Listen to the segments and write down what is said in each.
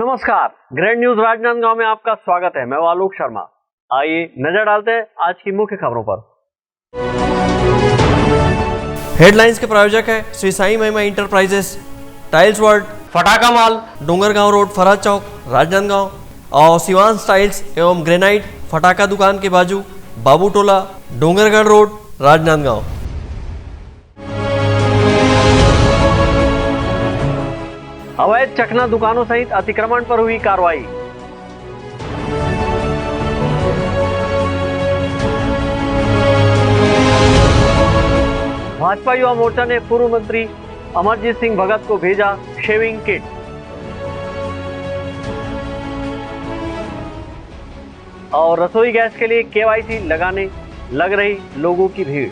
नमस्कार, grand news Rajnandgaon में आपका स्वागत है। मैं आलोक शर्मा। आइए नजर डालते हैं आज की मुख्य खबरों पर। हेडलाइंस के प्रायोजक है श्री साई महिमा इंटरप्राइजेस, टाइल्स वर्ल्ड, फटाका मॉल, डोंगरगांव रोड, फरहद चौक, राजनांदगांव और शिवांश टाइल्स एवं ग्रेनाइट, फटाका दुकान के बाजू, बाबू टोला, डोंगरगढ़ रोड, राजनांदगांव। अवैध चखना दुकानों सहित अतिक्रमण पर हुई कार्रवाई। भाजपा युवा मोर्चा ने पूर्व मंत्री अमरजीत सिंह भगत को भेजा शेविंग किट। और रसोई गैस के लिए केवाईसी लगाने लग रही लोगों की भीड़।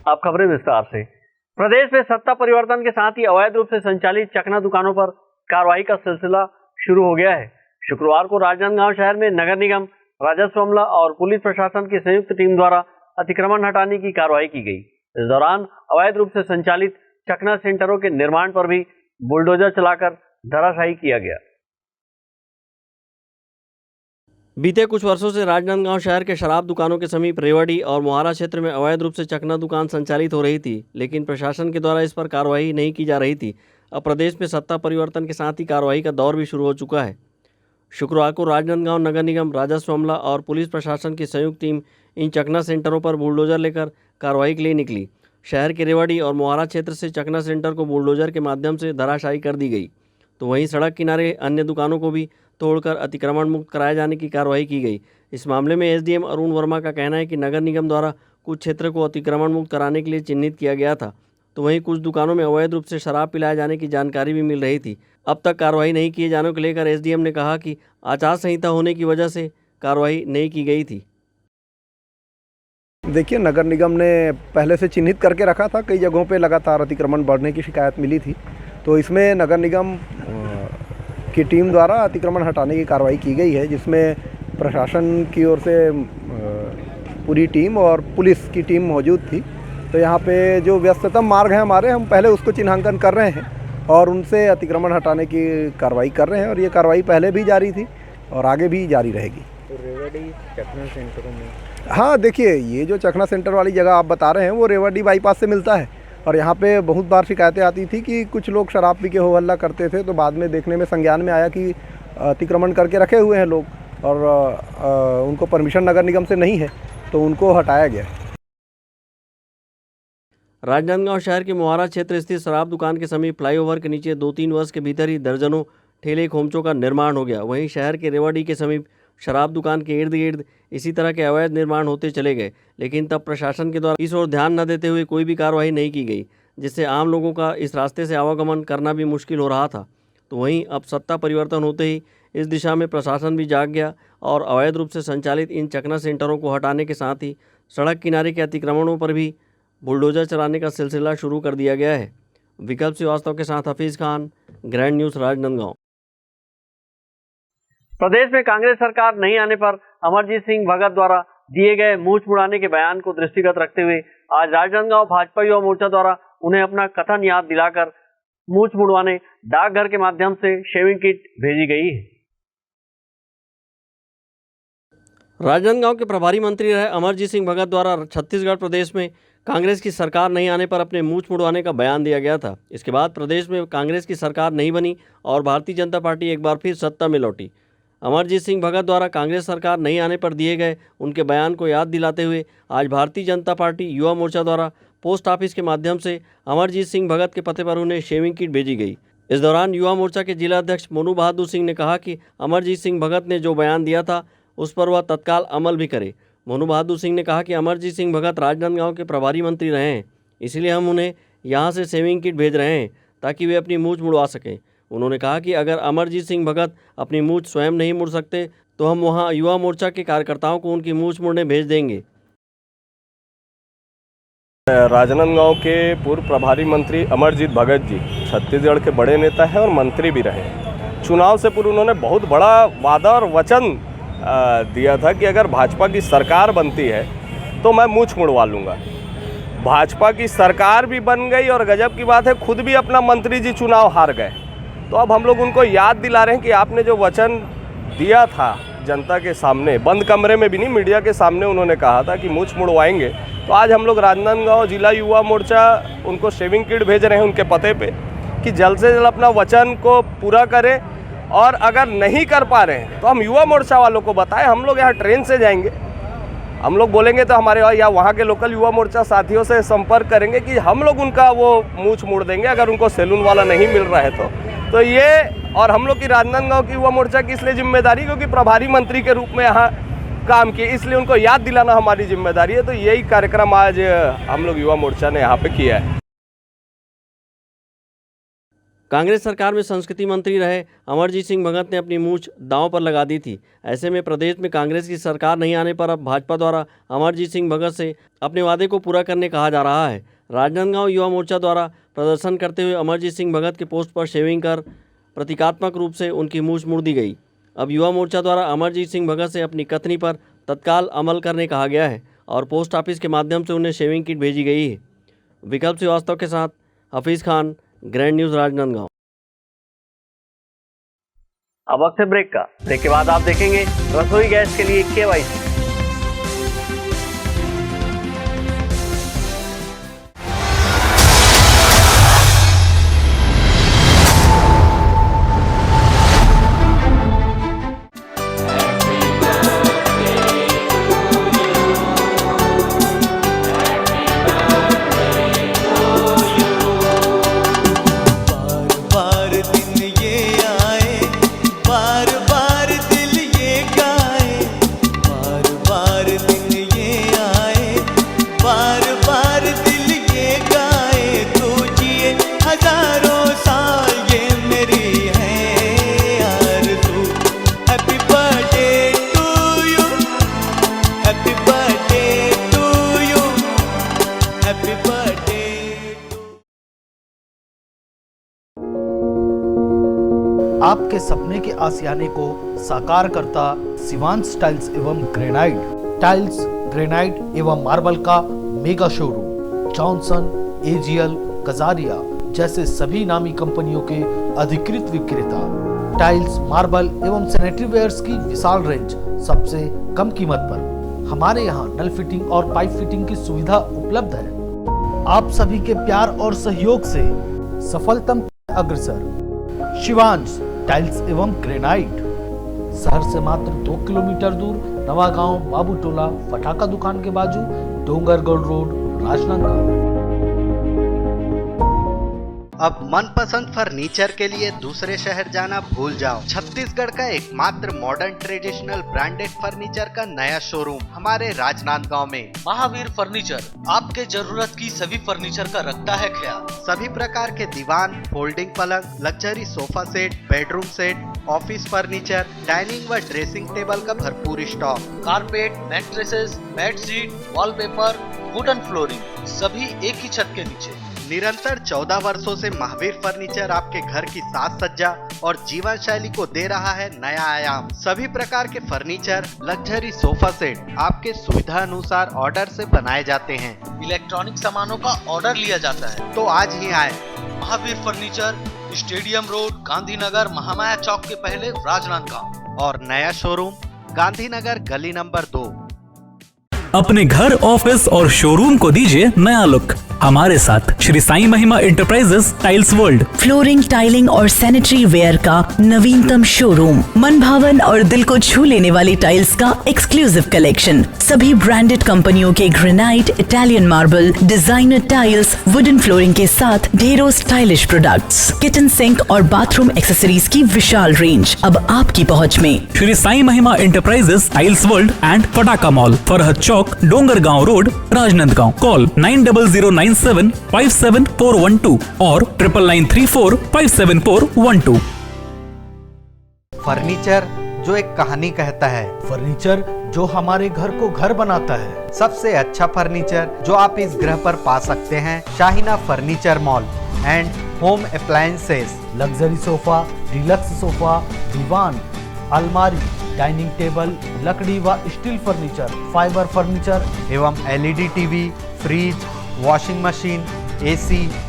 अब खबरें विस्तार से। प्रदेश में सत्ता परिवर्तन के साथ ही अवैध रूप से संचालित चखना दुकानों पर कार्रवाई का सिलसिला शुरू हो गया है। शुक्रवार को राजनांदगांव शहर में नगर निगम, राजस्व अमला और पुलिस प्रशासन की संयुक्त टीम द्वारा अतिक्रमण हटाने की कार्रवाई की गई। इस दौरान अवैध रूप से संचालित चखना सेंटरों के निर्माण पर भी बुलडोजर चलाकर धराशायी किया गया। बीते कुछ वर्षों से राजनांदगांव शहर के शराब दुकानों के समीप रेवाड़ी और मोहारा क्षेत्र में अवैध रूप से चखना दुकान संचालित हो रही थी, लेकिन प्रशासन के द्वारा इस पर कार्रवाई नहीं की जा रही थी। अब प्रदेश में सत्ता परिवर्तन के साथ ही कार्रवाई का दौर भी शुरू हो चुका है। शुक्रवार को राजनांदगांव नगर निगम, राजस्व अमला और पुलिस प्रशासन की संयुक्त टीम इन चखना सेंटरों पर बुलडोजर लेकर कार्रवाई के लिए निकली। शहर के रेवाड़ी और मोहारा क्षेत्र से चखना सेंटर को बुलडोजर के माध्यम से धराशायी कर दी गई, तो वहीं सड़क किनारे अन्य दुकानों को भी तोड़कर अतिक्रमण मुक्त कराए जाने की कार्रवाई की गई। इस मामले में एसडीएम अरुण वर्मा का कहना है कि नगर निगम द्वारा कुछ क्षेत्र को अतिक्रमण मुक्त कराने के लिए चिन्हित किया गया था, तो वहीं कुछ दुकानों में अवैध रूप से शराब पिलाए जाने की जानकारी भी मिल रही थी। अब तक कार्रवाई नहीं किए जाने को लेकर एसडीएम ने कहा कि आचार संहिता होने की वजह से कार्रवाई नहीं की गई थी। देखिए, नगर निगम ने पहले से चिन्हित करके रखा था। कई जगहों पे लगातार अतिक्रमण बढ़ने की शिकायत मिली थी, तो इसमें नगर निगम की टीम द्वारा अतिक्रमण हटाने की कार्रवाई की गई है, जिसमें प्रशासन की ओर से पूरी टीम और पुलिस की टीम मौजूद थी। तो यहाँ पे जो व्यस्ततम मार्ग हैं हमारे, हम पहले उसको चिन्हांकन कर रहे हैं और उनसे अतिक्रमण हटाने की कार्रवाई कर रहे हैं, और ये कार्रवाई पहले भी जारी थी और आगे भी जारी रहेगी। तो रेवाड़ी चखना सेंटरों में, हाँ देखिए, ये जो चखना सेंटर वाली जगह आप बता रहे हैं वो रेवाड़ी बाईपास से मिलता है, और यहाँ पे बहुत बार शिकायतें आती थी कि कुछ लोग शराब पी के हो हल्ला करते थे। तो बाद में देखने में संज्ञान में आया कि अतिक्रमण करके रखे हुए हैं लोग, और उनको परमिशन नगर निगम से नहीं है, तो उनको हटाया गया। राजनांदगांव शहर के मोहारा क्षेत्र स्थित शराब दुकान के समीप फ्लाईओवर के नीचे 2-3 वर्ष के भीतर ही दर्जनों ठेले खोमचों का निर्माण हो गया। वहीं शहर के रेवाड़ी के समीप शराब दुकान के इर्द गिर्द इसी तरह के अवैध निर्माण होते चले गए, लेकिन तब प्रशासन के द्वारा इस ओर ध्यान न देते हुए कोई भी कार्रवाई नहीं की गई, जिससे आम लोगों का इस रास्ते से आवागमन करना भी मुश्किल हो रहा था। तो वहीं अब सत्ता परिवर्तन होते ही इस दिशा में प्रशासन भी जाग गया और अवैध रूप से संचालित इन चखना सेंटरों को हटाने के साथ ही सड़क किनारे के अतिक्रमणों पर भी बुलडोजर चलाने का सिलसिला शुरू कर दिया गया है। विकल्प श्रीवास्तव के साथ हफीज़ खान, ग्रैंड न्यूज़ राजनांदगांव। प्रदेश में कांग्रेस सरकार नहीं आने पर अमरजीत सिंह भगत द्वारा दिए गए मूंछ मुड़ाने के बयान को दृष्टिगत रखते हुए आज राजनांदगांव भाजपा युवा मोर्चा द्वारा उन्हें अपना कथन याद दिलाकर मूंछ मुड़वाने डाकघर के माध्यम से शेविंग किट भेजी गई है। राजनांदगांव के प्रभारी मंत्री रहे अमरजीत सिंह भगत द्वारा छत्तीसगढ़ प्रदेश में कांग्रेस की सरकार नहीं आने पर अपने मूंछ मुड़वाने का बयान दिया गया था। इसके बाद प्रदेश में कांग्रेस की सरकार नहीं बनी और भारतीय जनता पार्टी एक बार फिर सत्ता में लौटी। अमरजीत सिंह भगत द्वारा कांग्रेस सरकार नहीं आने पर दिए गए उनके बयान को याद दिलाते हुए आज भारतीय जनता पार्टी युवा मोर्चा द्वारा पोस्ट ऑफिस के माध्यम से अमरजीत सिंह भगत के पते पर उन्हें शेविंग किट भेजी गई। इस दौरान युवा मोर्चा के जिला अध्यक्ष मोनू बहादुर सिंह ने कहा कि अमरजीत सिंह भगत ने जो बयान दिया था उस पर वह तत्काल अमल भी करे। मोनू बहादुर सिंह ने कहा कि अमरजीत सिंह भगत राजनांदगांव के प्रभारी मंत्री रहे हैं, इसलिए हम उन्हें यहाँ से शेविंग किट भेज रहे हैं ताकि वे अपनी मूंछ मुड़वा सकें। उन्होंने कहा कि अगर अमरजीत सिंह भगत अपनी मूंछ स्वयं नहीं मुड़ सकते तो हम वहां युवा मोर्चा के कार्यकर्ताओं को उनकी मूंछ मुड़ने भेज देंगे। राजनांदगांव के पूर्व प्रभारी मंत्री अमरजीत भगत जी छत्तीसगढ़ के बड़े नेता हैं और मंत्री भी रहे। चुनाव से पूर्व उन्होंने बहुत बड़ा वादा और वचन दिया था कि अगर भाजपा की सरकार बनती है तो मैं मूंछ मुड़वा लूँगा। भाजपा की सरकार भी बन गई और गजब की बात है खुद भी अपना मंत्री जी चुनाव हार गए। तो अब हम लोग उनको याद दिला रहे हैं कि आपने जो वचन दिया था जनता के सामने, बंद कमरे में भी नहीं, मीडिया के सामने उन्होंने कहा था कि मूछ मुड़वाएंगे, तो आज हम लोग राजनांदगांव जिला युवा मोर्चा उनको शेविंग किट भेज रहे हैं उनके पते पे कि जल्द से जल्द अपना वचन को पूरा करें, और अगर नहीं कर पा रहे हैं तो हम युवा मोर्चा वालों को बताएं। हम लोग यहाँ ट्रेन से जाएंगे, हम लोग बोलेंगे तो हमारे या वहाँ के लोकल युवा मोर्चा साथियों से संपर्क करेंगे कि हम लोग उनका वो मूछ मोड़ देंगे अगर उनको सैलून वाला नहीं मिल रहा है तो ये, और हम लोग की राजनांदगांव की युवा मोर्चा की इसलिए जिम्मेदारी क्योंकि प्रभारी मंत्री के रूप में यहाँ काम किए, इसलिए उनको याद दिलाना हमारी जिम्मेदारी है। तो यही कार्यक्रम आज हम लोग युवा मोर्चा ने यहाँ पे किया है। कांग्रेस सरकार में संस्कृति मंत्री रहे अमरजीत सिंह भगत ने अपनी मूछ दांव पर लगा दी थी। ऐसे में प्रदेश में कांग्रेस की सरकार नहीं आने पर अब भाजपा द्वारा अमरजीत सिंह भगत से अपने वादे को पूरा करने कहा जा रहा है। राजनांदगांव युवा मोर्चा द्वारा प्रदर्शन करते हुए अमरजीत सिंह भगत के पोस्ट पर शेविंग कर प्रतीकात्मक रूप से उनकी मूछ मुड़ दी गई। अब युवा मोर्चा द्वारा अमरजीत सिंह भगत से अपनी कथनी पर तत्काल अमल करने कहा गया है और पोस्ट ऑफिस के माध्यम से उन्हें शेविंग किट भेजी गई है। विकल्प श्रीवास्तव के साथ हफीज़ खान, ग्रैंड न्यूज़ राजनांदगांव। अब वक्त है ब्रेक का। ब्रेक के बाद आप देखेंगे रसोई गैस के लिए KYC। आपके सपने के आशियाने को साकार करता शिवांश टाइल्स एवं ग्रेनाइट। टाइल्स, ग्रेनाइट एवं मार्बल का mega showroom Johnson, AGL, Kajaria जैसे सभी नामी कंपनियों के अधिकृत विक्रेता। टाइल्स, मार्बल एवं सैनिटरी वेयर्स की विशाल रेंज सबसे कम कीमत पर। हमारे यहाँ नल फिटिंग और पाइप फिटिंग की सुविधा उपलब्ध है। आप सभी के प्यार और सहयोग से सफलतम अग्रसर शिवांश टाइल्स एवं ग्रेनाइट, शहर से मात्र 2 किलोमीटर दूर, नवागांव बाबूटोला फटाका दुकान के बाजू, डोंगरगढ़ रोड, राजनांदगांव। अब मनपसंद फर्नीचर के लिए दूसरे शहर जाना भूल जाओ। छत्तीसगढ़ का एकमात्र मॉडर्न ट्रेडिशनल ब्रांडेड फर्नीचर का नया शोरूम हमारे राजनांदगांव में। महावीर फर्नीचर आपके जरूरत की सभी फर्नीचर का रखता है ख्याल। सभी प्रकार के दीवान, फोल्डिंग पलंग, luxury sofa set, bedroom set, office furniture, dining व ड्रेसिंग टेबल का भरपूर stock. Carpet, mattresses, bedsheet, wallpaper, wooden flooring सभी एक ही छत के नीचे। निरंतर 14 वर्षों से महावीर फर्नीचर आपके घर की साज सज्जा और जीवन शैली को दे रहा है नया आयाम। सभी प्रकार के फर्नीचर, लग्जरी सोफा सेट आपके सुविधा अनुसार ऑर्डर से बनाए जाते हैं। इलेक्ट्रॉनिक सामानों का ऑर्डर लिया जाता है तो आज ही आए। Mahavir furniture, stadium road, Gandhinagar, Mahamaya Chowk के पहले, राजनांदगांव। और नया शोरूम गांधीनगर गली नंबर 2। अपने घर, ऑफिस और शोरूम को दीजिए नया लुक हमारे साथ श्री साईं महिमा enterprises tiles world. Flooring, tiling और सैनिटरी वेयर का नवीनतम शोरूम, मन भावन और दिल को छू लेने वाली टाइल्स का एक्सक्लूसिव कलेक्शन, सभी ब्रांडेड कंपनियों के granite, Italian marble, designer tiles, wooden flooring के साथ ढेरों स्टाइलिश प्रोडक्ट्स, किचन सिंक और बाथरूम एक्सेसरीज की विशाल रेंज अब आपकी पहुंच में। श्री साईं महिमा एंटरप्राइजेस टाइल्स वर्ल्ड एंड फटाका मॉल, फरहद चौक, डोंगरगांव रोड, राजनांदगांव। कॉल 9009757412 और 9993457412। फर्नीचर जो एक कहानी कहता है, फर्नीचर जो हमारे घर को घर बनाता है। सबसे अच्छा फर्नीचर जो आप इस ग्रह पर पा सकते हैं, Shaheena furniture mall and home appliances. Luxury sofa, deluxe sofa, दीवान, अलमारी, डाइनिंग टेबल, लकड़ी व स्टील फर्नीचर, फाइबर फर्नीचर एवं LED TV, fridge, washing machine, AC,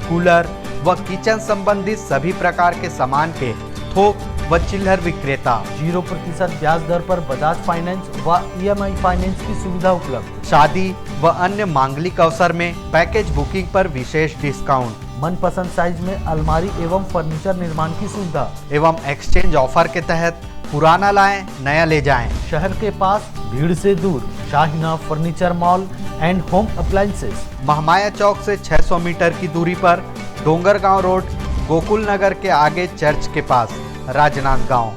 cooler व व किचन संबंधित सभी प्रकार के सामान के थोक व चिल्लर विक्रेता। 0% ब्याज दर पर बजाज फाइनेंस व EMI फाइनेंस की सुविधा उपलब्ध। शादी व अन्य मांगलिक अवसर में पैकेज बुकिंग पर विशेष डिस्काउंट मनपसंद साइज में अलमारी एवं फर्नीचर निर्माण की सुविधा एवं एक्सचेंज ऑफर के तहत पुराना लाएं नया ले जाएं। शहर के पास भीड़ से दूर Shaheena furniture mall and home appliances. Mahamaya Chowk से 600 मीटर की दूरी पर डोंगरगांव रोड, गोकुल नगर के आगे चर्च के पास, राजनांदगांव।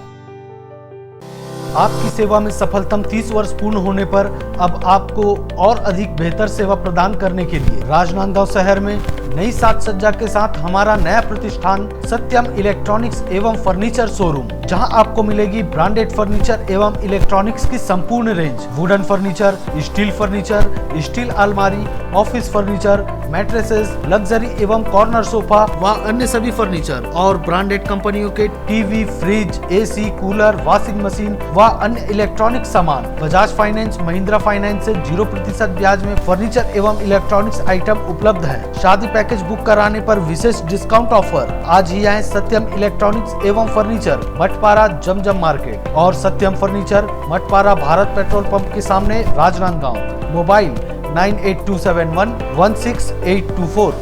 आपकी सेवा में सफलतम 30 वर्ष पूर्ण होने पर अब आपको और अधिक बेहतर सेवा प्रदान करने के लिए राजनांदगांव शहर में नई साज सज्जा के साथ हमारा नया प्रतिष्ठान सत्यम इलेक्ट्रॉनिक्स एवं फर्नीचर शोरूम, जहां आपको मिलेगी ब्रांडेड फर्नीचर एवं इलेक्ट्रॉनिक्स की संपूर्ण रेंज। वुडन फर्नीचर, स्टील अलमारी, ऑफिस फर्नीचर, मैट्रेसेस, लग्जरी एवं कॉर्नर सोफा व अन्य सभी फर्नीचर और ब्रांडेड कंपनियों के TV, fridge, AC, cooler, washing machine व अन्य इलेक्ट्रॉनिक सामान। बजाज फाइनेंस, महिंद्रा फाइनेंस से 0% ब्याज में फर्नीचर एवं इलेक्ट्रॉनिक्स आइटम उपलब्ध है। शादी पैकेज बुक कराने पर विशेष डिस्काउंट ऑफर। आज ही आए सत्यम इलेक्ट्रॉनिक्स एवं फर्नीचर, मठपारा जमजम मार्केट और Satyam furniture, Mathpara Bharat petrol pump के सामने, राजनांदगांव। मोबाइल 9827116824।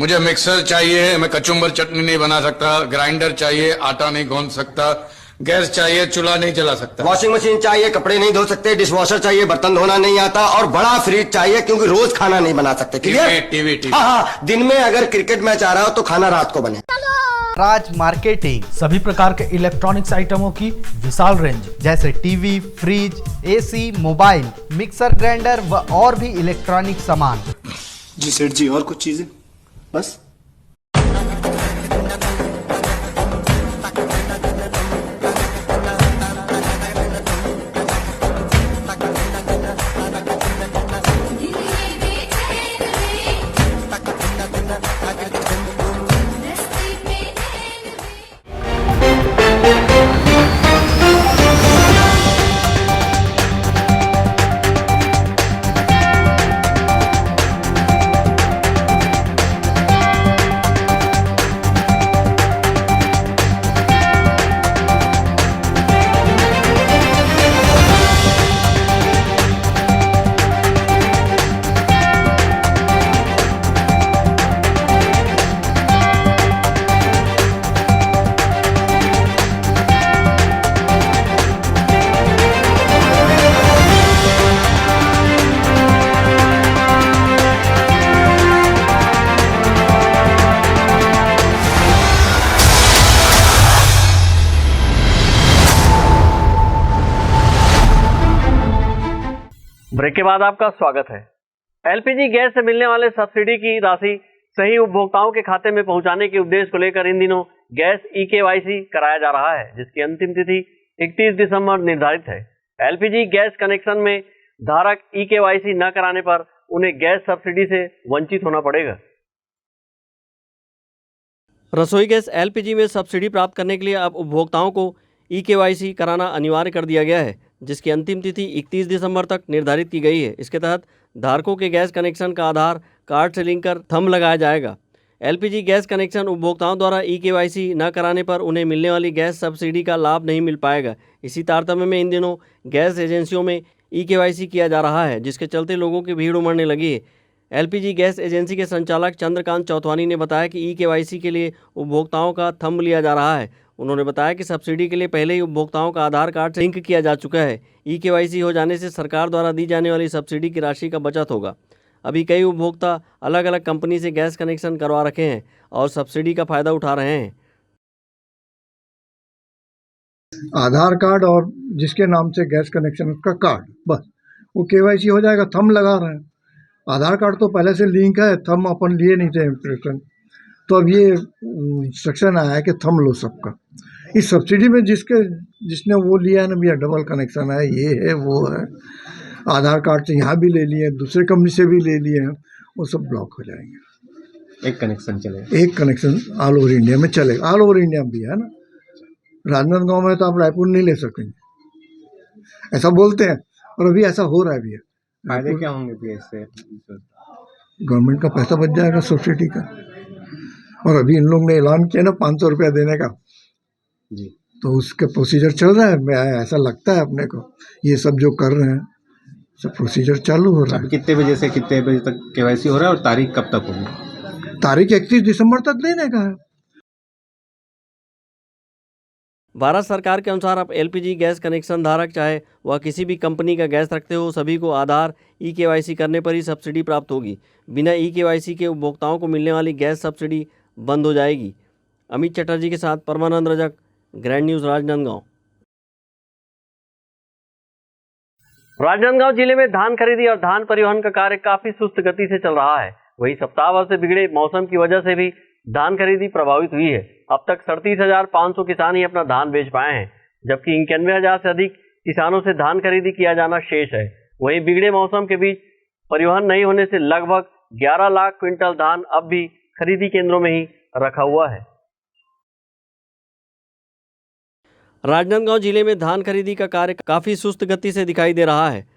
मुझे मिक्सर चाहिए, मैं कचुम्बर चटनी नहीं बना सकता, ग्राइंडर चाहिए, आटा नहीं गूंद सकता, गैस चाहिए, चूल्हा नहीं जला सकता, वॉशिंग मशीन चाहिए, कपड़े नहीं धो सकते, डिशवॉशर चाहिए, बर्तन धोना नहीं आता, और बड़ा फ्रिज चाहिए क्योंकि रोज खाना नहीं बना सकते। टीवी। हाँ, दिन में अगर क्रिकेट मैच आ रहा हो तो खाना रात को बने। राज मार्केटिंग सभी प्रकार के इलेक्ट्रॉनिक्स आइटमों की विशाल रेंज, जैसे TV, fridge, AC, mobile, mixer, grinder व और भी इलेक्ट्रॉनिक सामान। जी सेठ जी, और कुछ चीजें बस। ब्रेक के बाद आपका स्वागत है। LPG गैस से मिलने वाले सब्सिडी की राशि सही उपभोक्ताओं के खाते में पहुंचाने के उद्देश्य को लेकर इन दिनों गैस EKYC कराया जा रहा है, जिसकी अंतिम तिथि 31 दिसंबर निर्धारित है। LPG गैस कनेक्शन में धारक EKYC न कराने पर उन्हें गैस सब्सिडी से वंचित होना पड़ेगा। रसोई गैस LPG में सब्सिडी प्राप्त करने के लिए अब उपभोक्ताओं को EKYC कराना अनिवार्य कर दिया गया है, जिसकी अंतिम तिथि 31 दिसंबर तक निर्धारित की गई है। इसके तहत धारकों के गैस कनेक्शन का आधार कार्ड से लिंक कर थंब लगाया जाएगा। LPG गैस कनेक्शन उपभोक्ताओं द्वारा EKYC न कराने पर उन्हें मिलने वाली गैस सब्सिडी का लाभ नहीं मिल पाएगा। इसी तारतम्य में इन दिनों गैस एजेंसियों में EKYC किया जा रहा है, जिसके चलते लोगों की भीड़ उमड़ने लगी है। LPG गैस एजेंसी के संचालक चंद्रकांत चौथवानी ने बताया कि EKYC के लिए उपभोक्ताओं का थंब लिया जा रहा है। उन्होंने बताया कि सब्सिडी के लिए पहले ही उपभोक्ताओं का आधार कार्ड से लिंक किया जा चुका है। EKYC हो जाने से सरकार द्वारा दी जाने वाली सब्सिडी की राशि का बचत होगा। अभी कई उपभोक्ता अलग अलग कंपनी से गैस कनेक्शन करवा रखे हैं और सब्सिडी का फायदा उठा रहे हैं। आधार कार्ड और जिसके नाम से गैस कनेक्शन उसका कार्ड, बस वो KYC हो जाएगा। थंब लगा रहे हैं, आधार कार्ड तो पहले से लिंक है, थंब अपन लिए नहीं थे इंप्रेशन, तो अब ये इंस्ट्रक्शन आया है कि थंब लो सबका। इस सब्सिडी में जिसने वो लिया है ना भैया, डबल कनेक्शन है, ये है वो है, आधार कार्ड से यहाँ भी ले लिए, दूसरे कंपनी से भी ले लिए हैं, वो सब ब्लॉक हो जाएंगे। एक कनेक्शन चलेगा, एक कनेक्शन ऑल ओवर इंडिया में चलेगा। ऑल ओवर इंडिया में भी है ना, राजनांदगांव में तो आप रायपुर नहीं ले सकेंगे, ऐसा बोलते हैं, और अभी ऐसा हो रहा है भैया। फायदे क्या होंगे भैया इससे? गवर्नमेंट का पैसा बच जाएगा सब्सिडी का, और अभी इन लोग ने ऐलान किया ना 500 रुपया देने का जी, तो उसका प्रोसीजर चल रहा है। मैं ऐसा लगता है अपने को ये सब जो कर रहे हैं सब प्रोसीजर चालू हो रहा अब कितने बजे से कितने बजे तक केवाईसी हो रहा है और तारीख कब तक होगी? है। तारीख 31 दिसंबर तक देने का है। भारत सरकार के अनुसार अब एलपीजी गैस कनेक्शन धारक चाहे वह किसी भी कंपनी का गैस रखते हो सभी को आधार ई-केवाईसी करने पर ही सब्सिडी प्राप्त होगी। बिना ई-केवाईसी के उपभोक्ताओं को मिलने वाली गैस सब्सिडी बंद हो जाएगी। अमित चटर्जी के साथ परमानंद रजक, ग्रैंड न्यूज़, राजनांदगांव। राजनांदगांव जिले में धान खरीदी और धान परिवहन का कार्य काफी सुस्त गति से चल रहा है। वहीं सप्ताह भर से बिगड़े मौसम की वजह से भी धान खरीदी प्रभावित हुई है। अब तक 37,500 किसान ही अपना धान बेच पाए हैं, जबकि 91,000 से अधिक किसानों से धान खरीदी किया जाना शेष है। वहीं बिगड़े मौसम के बीच परिवहन नहीं होने से लगभग 11 लाख क्विंटल धान अब भी खरीदी केंद्रों में ही रखा हुआ है। राजनांदगांव जिले में धान खरीदी का कार्य काफ़ी सुस्त गति से दिखाई दे रहा है।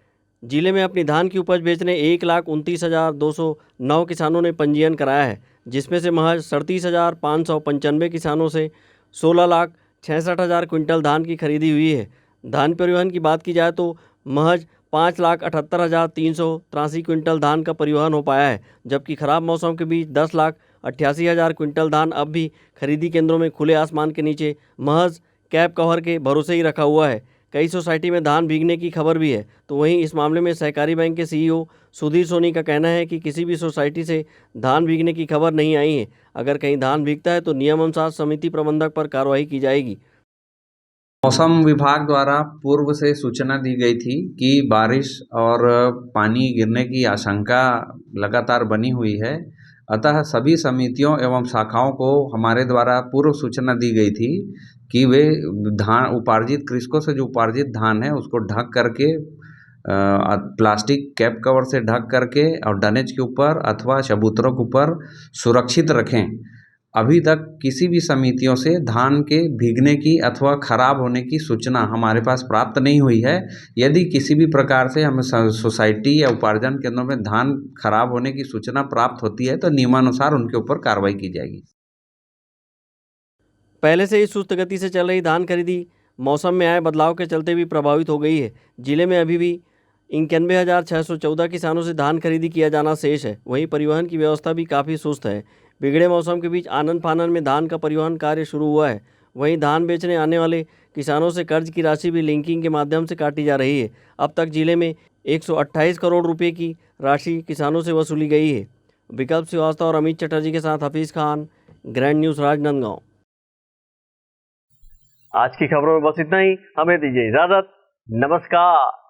जिले में अपनी धान की उपज बेचने 1,29,209 किसानों ने पंजीयन कराया है, जिसमें से महज 37,595 किसानों से 16,66,000 क्विंटल धान की खरीदी हुई है। धान परिवहन की बात की जाए तो महज 5,78,383 क्विंटल धान का परिवहन हो पाया है, जबकि खराब मौसम के बीच 10,88,000 क्विंटल धान अब भी खरीदी केंद्रों में खुले आसमान के नीचे महज कैप कवर के भरोसे ही रखा हुआ है। कई सोसाइटी में धान भीगने की खबर भी है। तो वहीं इस मामले में सहकारी बैंक के सीईओ सुधीर सोनी का कहना है कि किसी भी सोसाइटी से धान भीगने की खबर नहीं आई है। अगर कहीं धान भीगता है तो नियम अनुसार समिति प्रबंधक पर कार्रवाई की जाएगी। मौसम विभाग द्वारा पूर्व से सूचना दी गई थी कि बारिश और पानी गिरने की आशंका लगातार बनी हुई है। अतः सभी समितियों एवं शाखाओं को हमारे द्वारा पूर्व सूचना दी गई थी कि वे धान उपार्जित कृषकों से जो उपार्जित धान है उसको ढक करके प्लास्टिक कैप कवर से ढक करके और डनेज के ऊपर अथवा चबूतरों के ऊपर सुरक्षित रखें। अभी तक किसी भी समितियों से धान के भीगने की अथवा खराब होने की सूचना हमारे पास प्राप्त नहीं हुई है। यदि किसी भी प्रकार से हमें सोसाइटी या उपार्जन केंद्रों में धान खराब होने की सूचना प्राप्त होती है तो नियमानुसार उनके ऊपर कार्रवाई की जाएगी। पहले से ही सुस्त गति से चल रही धान खरीदी मौसम में आए बदलाव के चलते भी प्रभावित हो गई है। जिले में अभी भी 91,614 किसानों से धान खरीदी किया जाना शेष है। वहीं परिवहन की व्यवस्था भी काफ़ी सुस्त है। बिगड़े मौसम के बीच आनन फानन में धान का परिवहन कार्य शुरू हुआ है। वहीं धान बेचने आने वाले किसानों से कर्ज की राशि भी लिंकिंग के माध्यम से काटी जा रही है। अब तक जिले में 128 करोड़ रुपए की राशि किसानों से वसूली गई है। विकल्प श्रीवास्तव और अमित चटर्जी के साथ हफीज़ खान, ग्रैंड न्यूज़, राजनांदगांव। आज की खबरों में बस इतना ही। हमें दीजिए इजाजत। नमस्कार।